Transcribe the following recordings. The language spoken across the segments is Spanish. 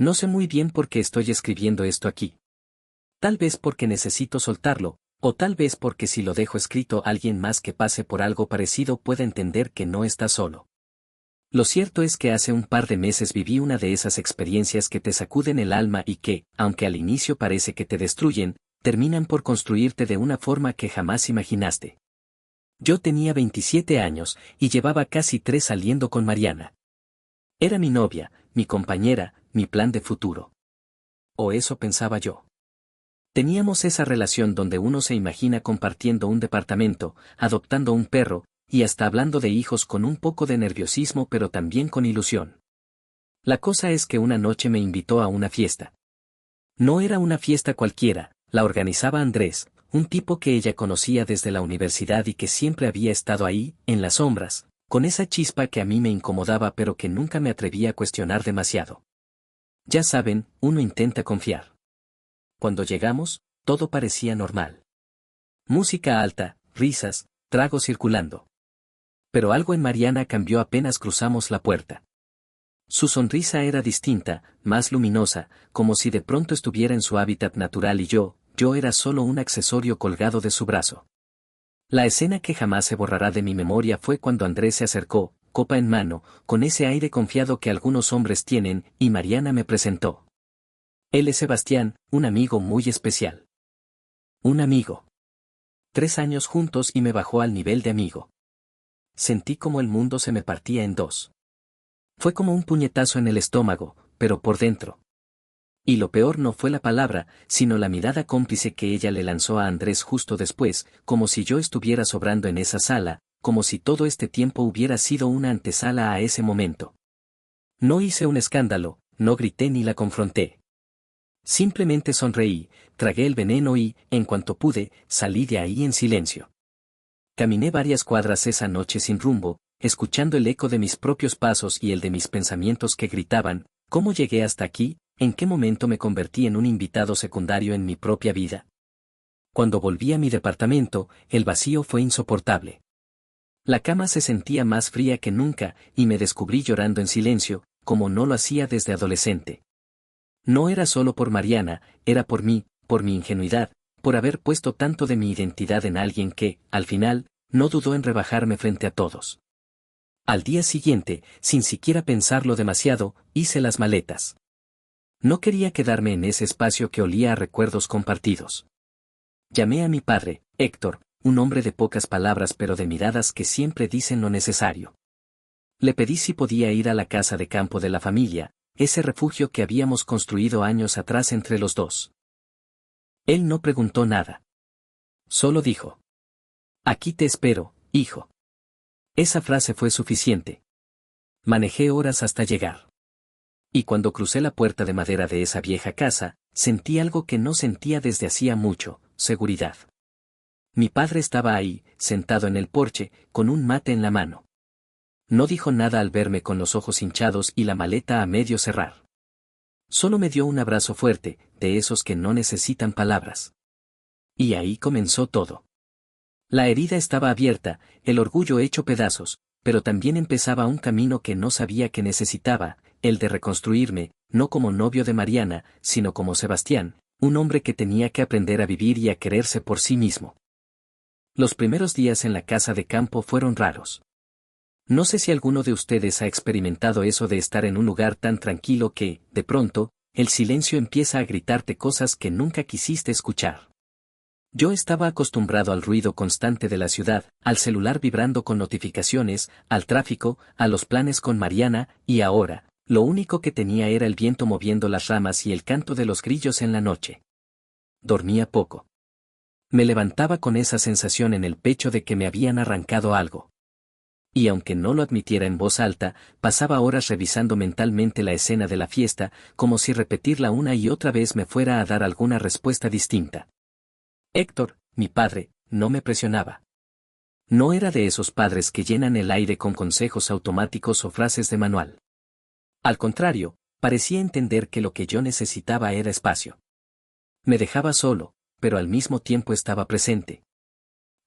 No sé muy bien por qué estoy escribiendo esto aquí. Tal vez porque necesito soltarlo, o tal vez porque si lo dejo escrito alguien más que pase por algo parecido pueda entender que no está solo. Lo cierto es que hace un par de meses viví una de esas experiencias que te sacuden el alma y que, aunque al inicio parece que te destruyen, terminan por construirte de una forma que jamás imaginaste. Yo tenía 27 años y llevaba casi 3 saliendo con Mariana. Era mi novia, mi compañera, mi plan de futuro. O eso pensaba yo. Teníamos esa relación donde uno se imagina compartiendo un departamento, adoptando un perro, y hasta hablando de hijos con un poco de nerviosismo pero también con ilusión. La cosa es que una noche me invitó a una fiesta. No era una fiesta cualquiera, la organizaba Andrés, un tipo que ella conocía desde la universidad y que siempre había estado ahí, en las sombras, con esa chispa que a mí me incomodaba pero que nunca me atrevía a cuestionar demasiado. Ya saben, uno intenta confiar. Cuando llegamos, todo parecía normal. Música alta, risas, tragos circulando. Pero algo en Mariana cambió apenas cruzamos la puerta. Su sonrisa era distinta, más luminosa, como si de pronto estuviera en su hábitat natural y yo era solo un accesorio colgado de su brazo. La escena que jamás se borrará de mi memoria fue cuando Andrés se acercó, copa en mano, con ese aire confiado que algunos hombres tienen, y Mariana me presentó. Él es Sebastián, un amigo muy especial. Un amigo. 3 años juntos y me bajó al nivel de amigo. Sentí como el mundo se me partía en dos. Fue como un puñetazo en el estómago, pero por dentro. Y lo peor no fue la palabra, sino la mirada cómplice que ella le lanzó a Andrés justo después, como si yo estuviera sobrando en esa sala, como si todo este tiempo hubiera sido una antesala a ese momento. No hice un escándalo, no grité ni la confronté. Simplemente sonreí, tragué el veneno y, en cuanto pude, salí de ahí en silencio. Caminé varias cuadras esa noche sin rumbo, escuchando el eco de mis propios pasos y el de mis pensamientos que gritaban, ¿cómo llegué hasta aquí? ¿En qué momento me convertí en un invitado secundario en mi propia vida? Cuando volví a mi departamento, el vacío fue insoportable. La cama se sentía más fría que nunca, y me descubrí llorando en silencio, como no lo hacía desde adolescente. No era solo por Mariana, era por mí, por mi ingenuidad, por haber puesto tanto de mi identidad en alguien que, al final, no dudó en rebajarme frente a todos. Al día siguiente, sin siquiera pensarlo demasiado, hice las maletas. No quería quedarme en ese espacio que olía a recuerdos compartidos. Llamé a mi padre, Héctor, un hombre de pocas palabras pero de miradas que siempre dicen lo necesario. Le pedí si podía ir a la casa de campo de la familia, ese refugio que habíamos construido años atrás entre los dos. Él no preguntó nada. Solo dijo: «Aquí te espero, hijo». Esa frase fue suficiente. Manejé horas hasta llegar. Y cuando crucé la puerta de madera de esa vieja casa, sentí algo que no sentía desde hacía mucho: seguridad. Mi padre estaba ahí, sentado en el porche, con un mate en la mano. No dijo nada al verme con los ojos hinchados y la maleta a medio cerrar. Solo me dio un abrazo fuerte, de esos que no necesitan palabras. Y ahí comenzó todo. La herida estaba abierta, el orgullo hecho pedazos, pero también empezaba un camino que no sabía que necesitaba, el de reconstruirme, no como novio de Mariana, sino como Sebastián, un hombre que tenía que aprender a vivir y a quererse por sí mismo. Los primeros días en la casa de campo fueron raros. No sé si alguno de ustedes ha experimentado eso de estar en un lugar tan tranquilo que, de pronto, el silencio empieza a gritarte cosas que nunca quisiste escuchar. Yo estaba acostumbrado al ruido constante de la ciudad, al celular vibrando con notificaciones, al tráfico, a los planes con Mariana, y ahora, lo único que tenía era el viento moviendo las ramas y el canto de los grillos en la noche. Dormía poco. Me levantaba con esa sensación en el pecho de que me habían arrancado algo. Y aunque no lo admitiera en voz alta, pasaba horas revisando mentalmente la escena de la fiesta, como si repetirla una y otra vez me fuera a dar alguna respuesta distinta. Héctor, mi padre, no me presionaba. No era de esos padres que llenan el aire con consejos automáticos o frases de manual. Al contrario, parecía entender que lo que yo necesitaba era espacio. Me dejaba solo, pero al mismo tiempo estaba presente.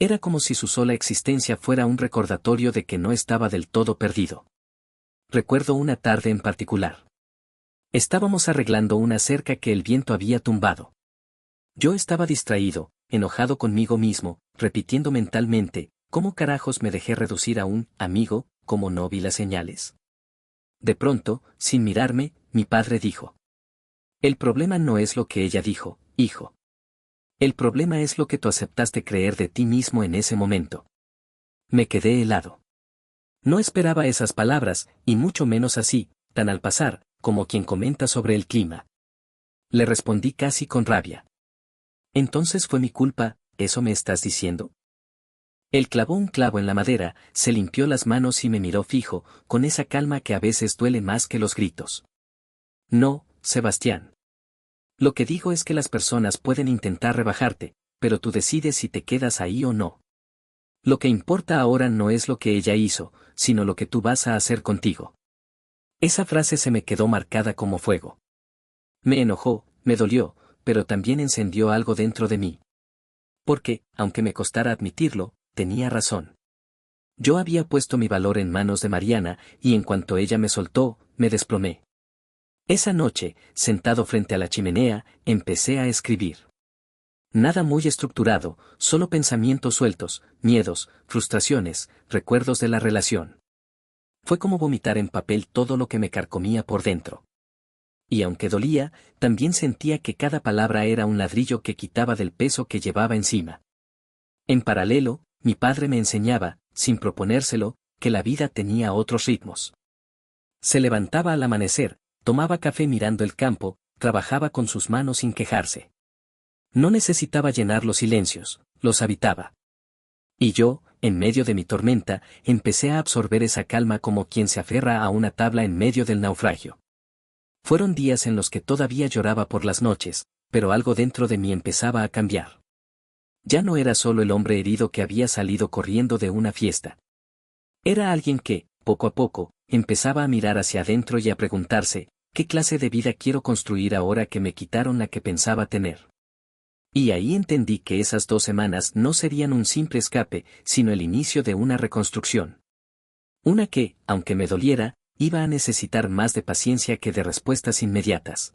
Era como si su sola existencia fuera un recordatorio de que no estaba del todo perdido. Recuerdo una tarde en particular. Estábamos arreglando una cerca que el viento había tumbado. Yo estaba distraído, enojado conmigo mismo, repitiendo mentalmente, ¿cómo carajos me dejé reducir a un amigo, como no vi las señales? De pronto, sin mirarme, mi padre dijo. El problema no es lo que ella dijo, hijo. El problema es lo que tú aceptaste creer de ti mismo en ese momento. Me quedé helado. No esperaba esas palabras, y mucho menos así, tan al pasar, como quien comenta sobre el clima. Le respondí casi con rabia. Entonces fue mi culpa, ¿eso me estás diciendo? Él clavó un clavo en la madera, se limpió las manos y me miró fijo, con esa calma que a veces duele más que los gritos. No, Sebastián. Lo que digo es que las personas pueden intentar rebajarte, pero tú decides si te quedas ahí o no. Lo que importa ahora no es lo que ella hizo, sino lo que tú vas a hacer contigo. Esa frase se me quedó marcada como fuego. Me enojó, me dolió, pero también encendió algo dentro de mí. Porque, aunque me costara admitirlo, tenía razón. Yo había puesto mi valor en manos de Mariana, y en cuanto ella me soltó, me desplomé. Esa noche, sentado frente a la chimenea, empecé a escribir. Nada muy estructurado, solo pensamientos sueltos, miedos, frustraciones, recuerdos de la relación. Fue como vomitar en papel todo lo que me carcomía por dentro. Y aunque dolía, también sentía que cada palabra era un ladrillo que quitaba del peso que llevaba encima. En paralelo, mi padre me enseñaba, sin proponérselo, que la vida tenía otros ritmos. Se levantaba al amanecer, tomaba café mirando el campo, trabajaba con sus manos sin quejarse. No necesitaba llenar los silencios, los habitaba. Y yo, en medio de mi tormenta, empecé a absorber esa calma como quien se aferra a una tabla en medio del naufragio. Fueron días en los que todavía lloraba por las noches, pero algo dentro de mí empezaba a cambiar. Ya no era solo el hombre herido que había salido corriendo de una fiesta. Era alguien que, poco a poco, empezaba a mirar hacia adentro y a preguntarse, ¿qué clase de vida quiero construir ahora que me quitaron la que pensaba tener? Y ahí entendí que esas 2 semanas no serían un simple escape, sino el inicio de una reconstrucción. Una que, aunque me doliera, iba a necesitar más de paciencia que de respuestas inmediatas.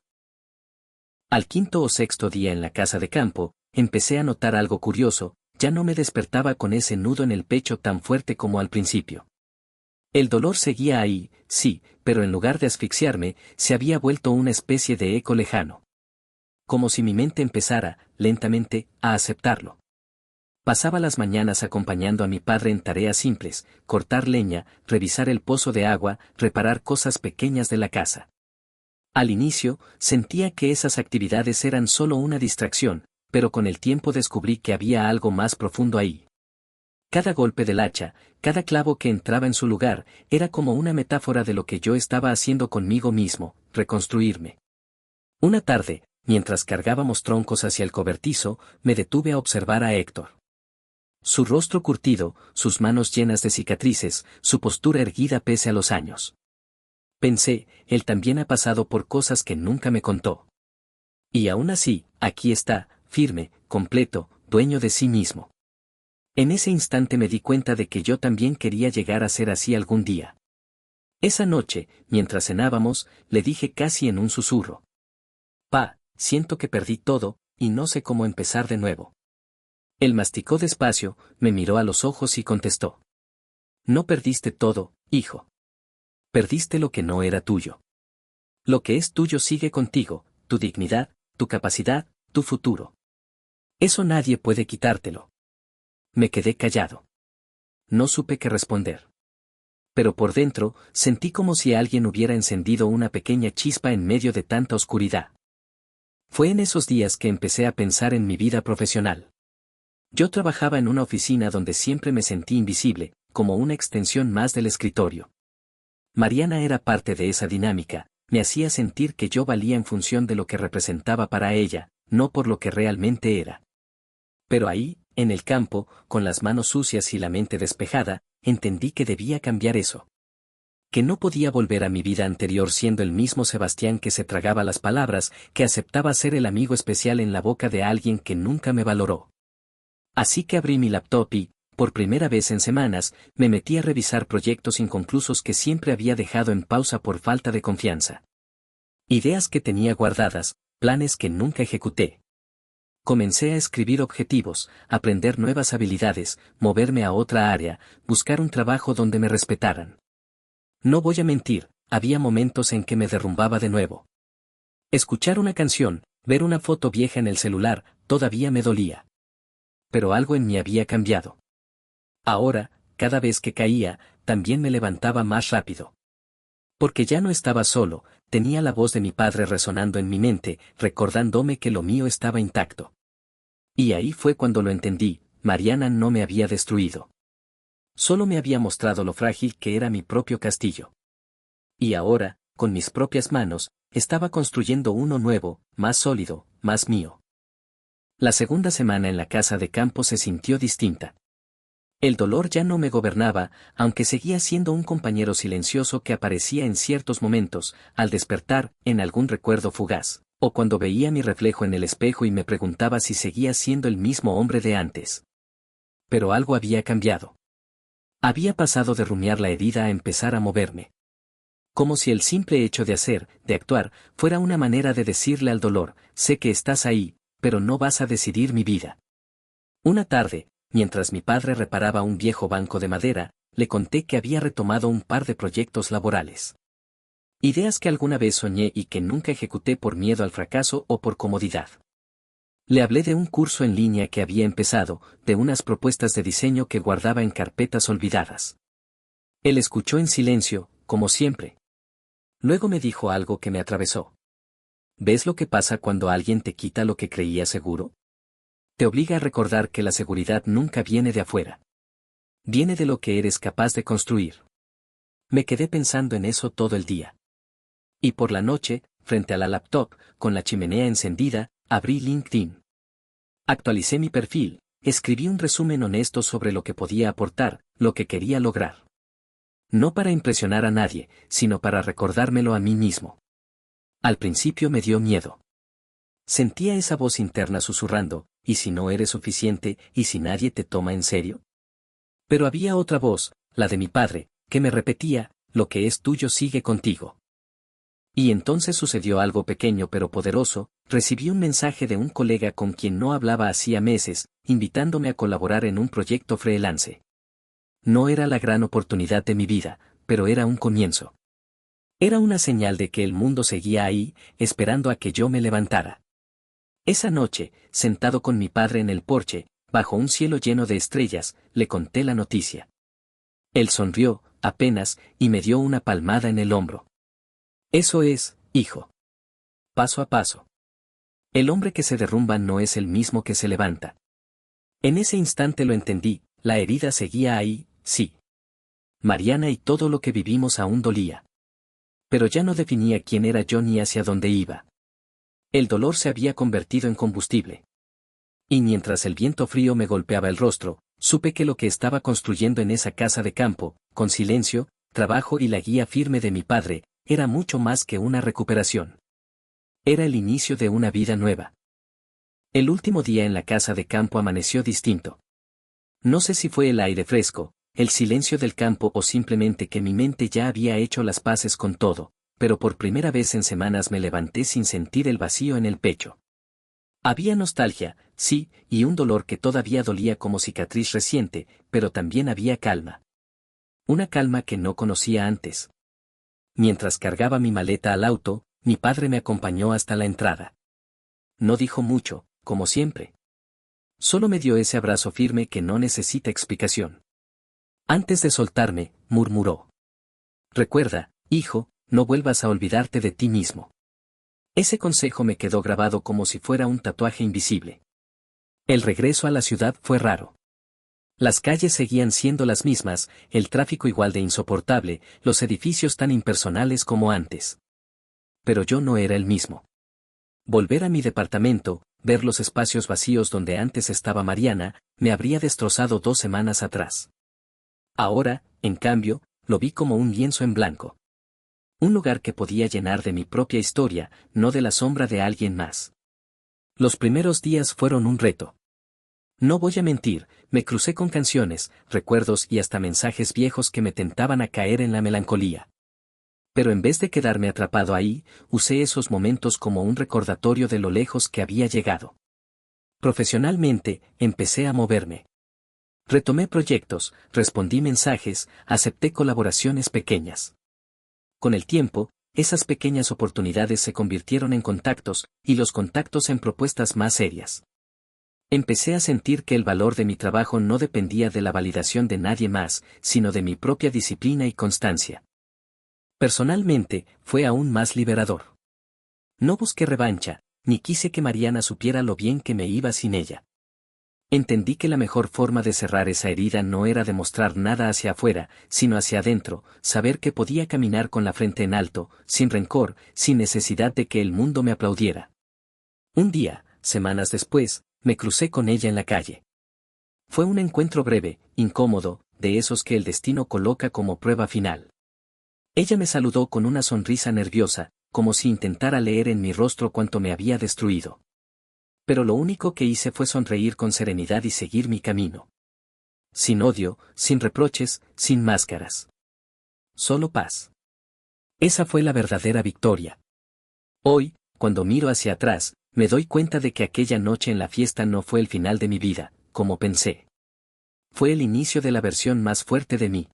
Al 5º o 6º día en la casa de campo, empecé a notar algo curioso, ya no me despertaba con ese nudo en el pecho tan fuerte como al principio. El dolor seguía ahí, sí, pero en lugar de asfixiarme, se había vuelto una especie de eco lejano. Como si mi mente empezara, lentamente, a aceptarlo. Pasaba las mañanas acompañando a mi padre en tareas simples, cortar leña, revisar el pozo de agua, reparar cosas pequeñas de la casa. Al inicio, sentía que esas actividades eran solo una distracción, pero con el tiempo descubrí que había algo más profundo ahí. Cada golpe del hacha, cada clavo que entraba en su lugar, era como una metáfora de lo que yo estaba haciendo conmigo mismo, reconstruirme. Una tarde, mientras cargábamos troncos hacia el cobertizo, me detuve a observar a Héctor. Su rostro curtido, sus manos llenas de cicatrices, su postura erguida pese a los años. Pensé, él también ha pasado por cosas que nunca me contó. Y aún así, aquí está, firme, completo, dueño de sí mismo. En ese instante me di cuenta de que yo también quería llegar a ser así algún día. Esa noche, mientras cenábamos, le dije casi en un susurro. Pa, siento que perdí todo, y no sé cómo empezar de nuevo. Él masticó despacio, me miró a los ojos y contestó. No perdiste todo, hijo. Perdiste lo que no era tuyo. Lo que es tuyo sigue contigo, tu dignidad, tu capacidad, tu futuro. Eso nadie puede quitártelo. Me quedé callado. No supe qué responder. Pero por dentro, sentí como si alguien hubiera encendido una pequeña chispa en medio de tanta oscuridad. Fue en esos días que empecé a pensar en mi vida profesional. Yo trabajaba en una oficina donde siempre me sentí invisible, como una extensión más del escritorio. Mariana era parte de esa dinámica, me hacía sentir que yo valía en función de lo que representaba para ella, no por lo que realmente era. Pero ahí, en el campo, con las manos sucias y la mente despejada, entendí que debía cambiar eso. Que no podía volver a mi vida anterior siendo el mismo Sebastián que se tragaba las palabras, que aceptaba ser el amigo especial en la boca de alguien que nunca me valoró. Así que abrí mi laptop y, por primera vez en semanas, me metí a revisar proyectos inconclusos que siempre había dejado en pausa por falta de confianza. Ideas que tenía guardadas, planes que nunca ejecuté. Comencé a escribir objetivos, aprender nuevas habilidades, moverme a otra área, buscar un trabajo donde me respetaran. No voy a mentir, había momentos en que me derrumbaba de nuevo. Escuchar una canción, ver una foto vieja en el celular, todavía me dolía. Pero algo en mí había cambiado. Ahora, cada vez que caía, también me levantaba más rápido. Porque ya no estaba solo, tenía la voz de mi padre resonando en mi mente, recordándome que lo mío estaba intacto. Y ahí fue cuando lo entendí, Mariana no me había destruido. Solo me había mostrado lo frágil que era mi propio castillo. Y ahora, con mis propias manos, estaba construyendo uno nuevo, más sólido, más mío. La segunda semana en la casa de campo se sintió distinta. El dolor ya no me gobernaba, aunque seguía siendo un compañero silencioso que aparecía en ciertos momentos, al despertar, en algún recuerdo fugaz, o cuando veía mi reflejo en el espejo y me preguntaba si seguía siendo el mismo hombre de antes. Pero algo había cambiado. Había pasado de rumiar la herida a empezar a moverme. Como si el simple hecho de hacer, de actuar, fuera una manera de decirle al dolor, sé que estás ahí, pero no vas a decidir mi vida. Una tarde, mientras mi padre reparaba un viejo banco de madera, le conté que había retomado un par de proyectos laborales. Ideas que alguna vez soñé y que nunca ejecuté por miedo al fracaso o por comodidad. Le hablé de un curso en línea que había empezado, de unas propuestas de diseño que guardaba en carpetas olvidadas. Él escuchó en silencio, como siempre. Luego me dijo algo que me atravesó. ¿Ves lo que pasa cuando alguien te quita lo que creía seguro? Te obliga a recordar que la seguridad nunca viene de afuera. Viene de lo que eres capaz de construir. Me quedé pensando en eso todo el día. Y por la noche, frente a la laptop, con la chimenea encendida, abrí LinkedIn. Actualicé mi perfil, escribí un resumen honesto sobre lo que podía aportar, lo que quería lograr. No para impresionar a nadie, sino para recordármelo a mí mismo. Al principio me dio miedo. Sentía esa voz interna susurrando, ¿y si no eres suficiente, y si nadie te toma en serio? Pero había otra voz, la de mi padre, que me repetía, lo que es tuyo sigue contigo. Y entonces sucedió algo pequeño pero poderoso, recibí un mensaje de un colega con quien no hablaba hacía meses, invitándome a colaborar en un proyecto freelance. No era la gran oportunidad de mi vida, pero era un comienzo. Era una señal de que el mundo seguía ahí, esperando a que yo me levantara. Esa noche, sentado con mi padre en el porche, bajo un cielo lleno de estrellas, le conté la noticia. Él sonrió, apenas, y me dio una palmada en el hombro. Eso es, hijo. Paso a paso. El hombre que se derrumba no es el mismo que se levanta. En ese instante lo entendí, la herida seguía ahí, sí. Mariana y todo lo que vivimos aún dolía. Pero ya no definía quién era yo ni hacia dónde iba. El dolor se había convertido en combustible. Y mientras el viento frío me golpeaba el rostro, supe que lo que estaba construyendo en esa casa de campo, con silencio, trabajo y la guía firme de mi padre, era mucho más que una recuperación. Era el inicio de una vida nueva. El último día en la casa de campo amaneció distinto. No sé si fue el aire fresco, el silencio del campo o simplemente que mi mente ya había hecho las paces con todo, pero por primera vez en semanas me levanté sin sentir el vacío en el pecho. Había nostalgia, sí, y un dolor que todavía dolía como cicatriz reciente, pero también había calma. Una calma que no conocía antes. Mientras cargaba mi maleta al auto, mi padre me acompañó hasta la entrada. No dijo mucho, como siempre. Solo me dio ese abrazo firme que no necesita explicación. Antes de soltarme, murmuró. Recuerda, hijo, no vuelvas a olvidarte de ti mismo. Ese consejo me quedó grabado como si fuera un tatuaje invisible. El regreso a la ciudad fue raro. Las calles seguían siendo las mismas, el tráfico igual de insoportable, los edificios tan impersonales como antes. Pero yo no era el mismo. Volver a mi departamento, ver los espacios vacíos donde antes estaba Mariana, me habría destrozado 2 semanas atrás. Ahora, en cambio, lo vi como un lienzo en blanco. Un lugar que podía llenar de mi propia historia, no de la sombra de alguien más. Los primeros días fueron un reto. No voy a mentir, me crucé con canciones, recuerdos y hasta mensajes viejos que me tentaban a caer en la melancolía. Pero en vez de quedarme atrapado ahí, usé esos momentos como un recordatorio de lo lejos que había llegado. Profesionalmente, empecé a moverme. Retomé proyectos, respondí mensajes, acepté colaboraciones pequeñas. Con el tiempo, esas pequeñas oportunidades se convirtieron en contactos, y los contactos en propuestas más serias. Empecé a sentir que el valor de mi trabajo no dependía de la validación de nadie más, sino de mi propia disciplina y constancia. Personalmente, fue aún más liberador. No busqué revancha, ni quise que Mariana supiera lo bien que me iba sin ella. Entendí que la mejor forma de cerrar esa herida no era demostrar nada hacia afuera, sino hacia adentro, saber que podía caminar con la frente en alto, sin rencor, sin necesidad de que el mundo me aplaudiera. Un día, semanas después, me crucé con ella en la calle. Fue un encuentro breve, incómodo, de esos que el destino coloca como prueba final. Ella me saludó con una sonrisa nerviosa, como si intentara leer en mi rostro cuánto me había destruido. Pero lo único que hice fue sonreír con serenidad y seguir mi camino. Sin odio, sin reproches, sin máscaras. Solo paz. Esa fue la verdadera victoria. Hoy, cuando miro hacia atrás, me doy cuenta de que aquella noche en la fiesta no fue el final de mi vida, como pensé. Fue el inicio de la versión más fuerte de mí.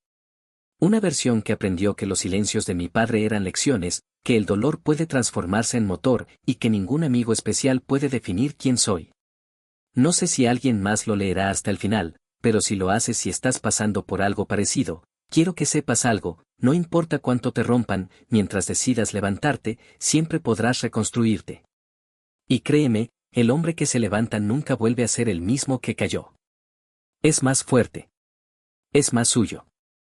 Una versión que aprendió que los silencios de mi padre eran lecciones, que el dolor puede transformarse en motor y que ningún amigo especial puede definir quién soy. No sé si alguien más lo leerá hasta el final, pero si lo haces y estás pasando por algo parecido, quiero que sepas algo, no importa cuánto te rompan, mientras decidas levantarte, siempre podrás reconstruirte. Y créeme, el hombre que se levanta nunca vuelve a ser el mismo que cayó. Es más fuerte. Es más suyo.